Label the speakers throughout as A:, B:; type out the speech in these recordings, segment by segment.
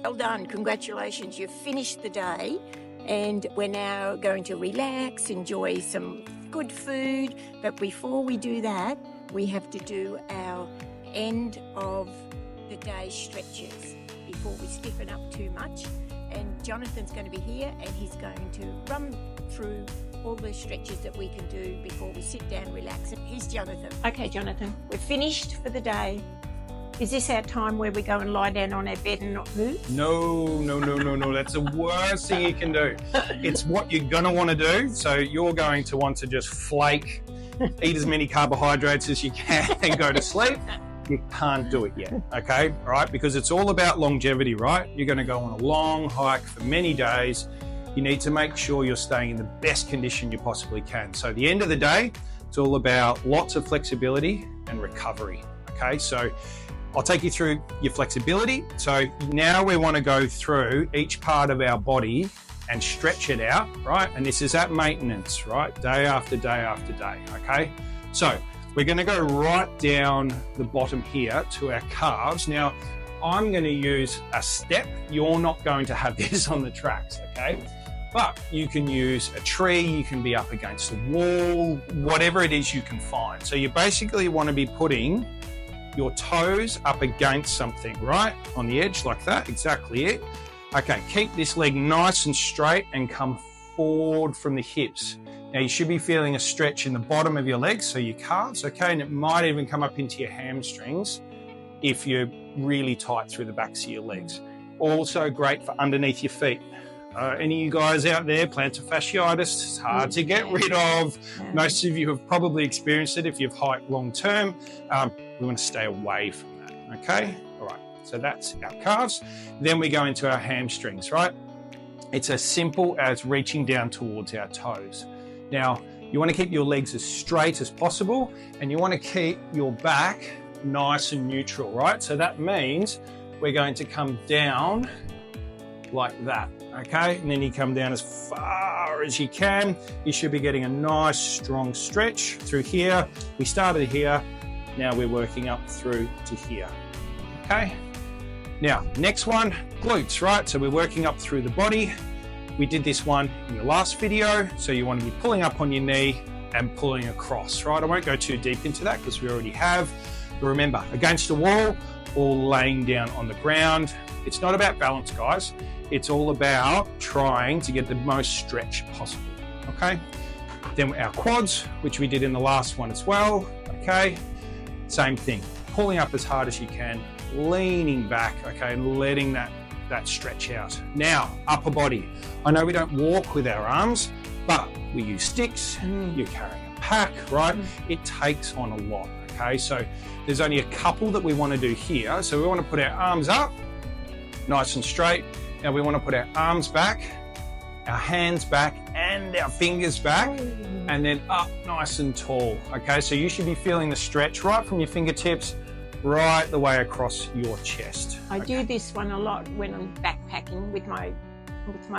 A: Well done, congratulations, you've finished the day and we're now going to relax, enjoy some good food, but before we do that, we have to do our end of the day stretches before we stiffen up too much. And Jonathan's going to be here and he's going to run through all the stretches that we can do before we sit down, relax. Here's Jonathan. Okay, Jonathan, we're finished for the day. Is this our time where we go and lie down on our bed and not move?
B: No. That's the worst thing you can do. It's what you're going to want to do. So you're going to want to just flake, eat as many carbohydrates as you can and go to sleep. You can't do it yet, okay? All right, because it's all about longevity, right? You're going to go on a long hike for many days. You need to make sure you're staying in the best condition you possibly can. So at the end of the day, it's all about lots of flexibility and recovery, okay? So I'll take you through your flexibility. So now we want to go through each part of our body and stretch it out, right? And this is at maintenance, right? Day after day after day, okay? So we're going to go right down the bottom here to our calves. Now, I'm going to use a step. You're not going to have this on the tracks, okay? But you can use a tree, you can be up against a wall, whatever it is you can find. So you basically want to be putting your toes up against something, right? On the edge like that, exactly it. Okay, keep this leg nice and straight and come forward from the hips. Now you should be feeling a stretch in the bottom of your legs, so your calves, okay? And it might even come up into your hamstrings if you're really tight through the backs of your legs. Also great for underneath your feet. Any of you guys out there, plantar fasciitis, it's hard to get rid of. Most of you have probably experienced it if you've hiked long term. We want to stay away from that, okay? All right, so that's our calves. Then we go into our hamstrings, right? It's as simple as reaching down towards our toes. Now, you want to keep your legs as straight as possible and you want to keep your back nice and neutral, right? So that means we're going to come down like that, okay? And then you come down as far as you can. You should be getting a nice strong stretch through here. We started here, now we're working up through to here, okay? Now, next one, glutes, right? So we're working up through the body. We did this one in the last video, so you want to be pulling up on your knee and pulling across, right? I won't go too deep into that because we already have. But remember, against the wall or laying down on the ground. It's not about balance, guys. It's all about trying to get the most stretch possible, okay? Then our quads, which we did in the last one as well, okay? Same thing, pulling up as hard as you can, leaning back, okay, and letting that stretch out. Now, upper body. I know we don't walk with our arms, but we use sticks, you're carrying a pack, right? It takes on a lot, okay? So there's only a couple that we want to do here. So we want to put our arms up, nice and straight. Now we want to put our arms back, our hands back, and our fingers back, and then up nice and tall, okay? So you should be feeling the stretch right from your fingertips right the way across your chest.
A: I do this one a lot when I'm backpacking with my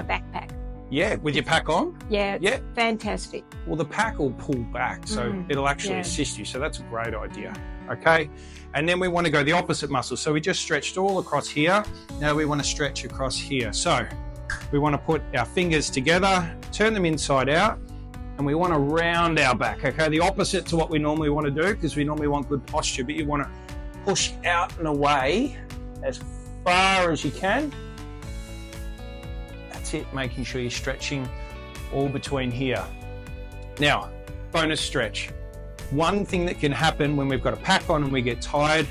A: backpack.
B: Yeah, with your pack on?
A: Yeah, yeah. Fantastic.
B: Well, the pack will pull back, so it'll actually assist you. So that's a great idea, okay? And then we want to go the opposite muscle. So we just stretched all across here. Now we want to stretch across here. So we want to put our fingers together, turn them inside out, and we want to round our back, okay? The opposite to what we normally want to do, because we normally want good posture, but you want to push out and away as far as you can. That's it, making sure you're stretching all between here. Now, bonus stretch. One thing that can happen when we've got a pack on and we get tired,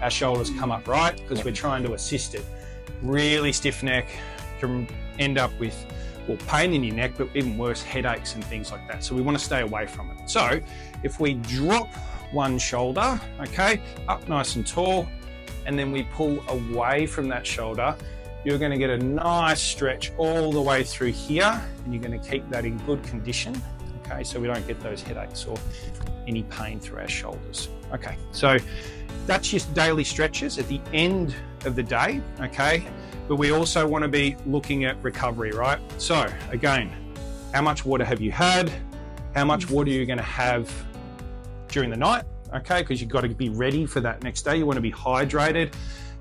B: our shoulders come up, right? Because we're trying to assist it. Really stiff neck can end up with, well, pain in your neck, but even worse, headaches and things like that. So we want to stay away from it. So if we drop one shoulder, okay, up nice and tall, and then we pull away from that shoulder, you're going to get a nice stretch all the way through here, and you're going to keep that in good condition, okay, so we don't get those headaches or any pain through our shoulders. Okay, so that's just daily stretches at the end of the day, okay, but we also want to be looking at recovery, right? So again, how much water have you had? How much water are you going to have during the night? Okay, because you've got to be ready for that next day. You want to be hydrated.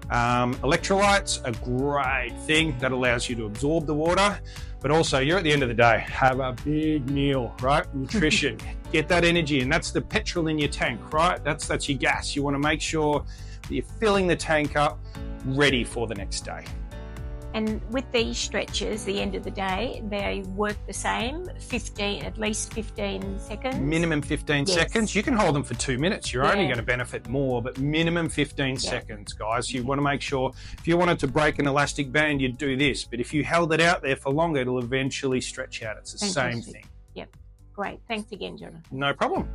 B: Electrolytes, a great thing that allows you to absorb the water, but also you're at the end of the day, have a big meal, right? Nutrition, get that energy, and that's the petrol in your tank, right? That's your gas. You want to make sure that you're filling the tank up, ready for the next day.
A: And with these stretches, the end of the day, they work the same, at least 15 seconds.
B: Minimum 15 seconds. You can hold them for 2 minutes. You're only going to benefit more, but minimum 15 seconds, guys. You want to make sure, if you wanted to break an elastic band, you'd do this. But if you held it out there for longer, it'll eventually stretch out. It's the same thing.
A: Yep. Great. Thanks again, Jonathan.
B: No problem.